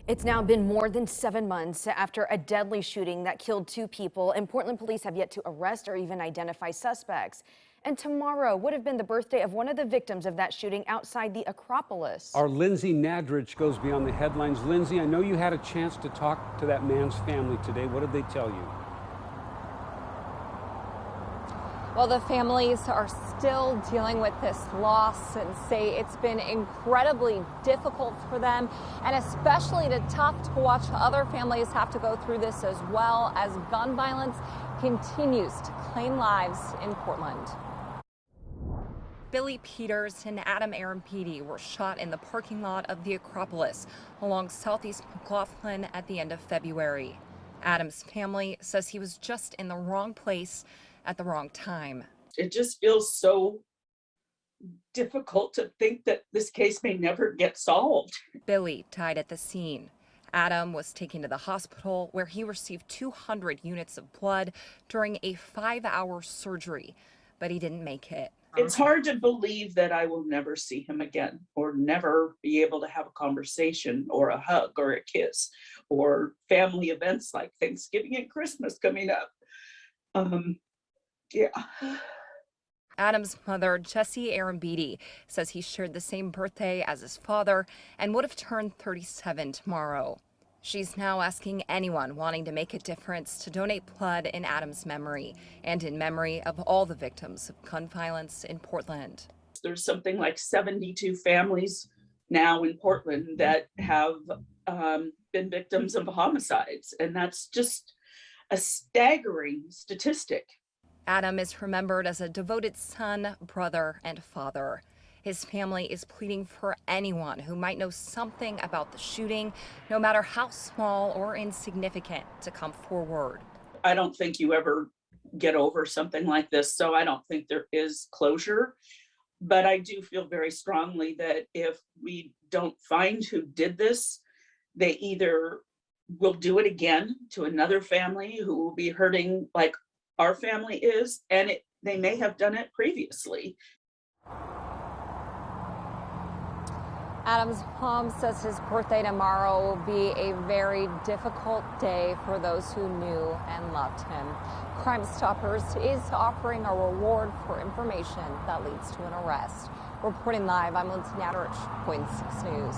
It's now been more than 7 months after a deadly shooting that killed 2 people, and Portland police have yet to arrest or even identify suspects. And tomorrow would have been the birthday of one of the victims of that shooting outside the Acropolis. Our Lindsay Nadrich goes beyond the headlines. Lindsay, I know you had a chance to talk to that man's family today. What did they tell you? Well, the families are still dealing with this loss and say it's been incredibly difficult for them, and especially tough to watch other families have to go through this as well as gun violence continues to claim lives in Portland. Billy Peters and Adam Arempidi were shot in the parking lot of the Acropolis along Southeast McLaughlin at the end of February. Adam's family says he was just in the wrong place at the wrong time. It just feels so difficult to think that this case may never get solved. Billy died at the scene. Adam was taken to the hospital where he received 200 units of blood during a 5-hour surgery, but he didn't make it. It's hard to believe that I will never see him again, or never be able to have a conversation or a hug or a kiss or family events like Thanksgiving and Christmas coming up. Yeah. Adam's mother, Jessie Arembidi, says he shared the same birthday as his father and would have turned 37 tomorrow. She's now asking anyone wanting to make a difference to donate blood in Adam's memory and in memory of all the victims of gun violence in Portland. There's something like 72 families now in Portland that have been victims of homicides, and that's just a staggering statistic. Adam is remembered as a devoted son, brother, and father. His family is pleading for anyone who might know something about the shooting, no matter how small or insignificant, to come forward. I don't think you ever get over something like this, so I don't think there is closure. But I do feel very strongly that if we don't find who did this, they either will do it again to another family who will be hurting like our family is, and they may have done it previously. Adam's mom says his birthday tomorrow will be a very difficult day for those who knew and loved him. Crime Stoppers is offering a reward for information that leads to an arrest. Reporting live, I'm Lindsay Nadrich, Point 6 News.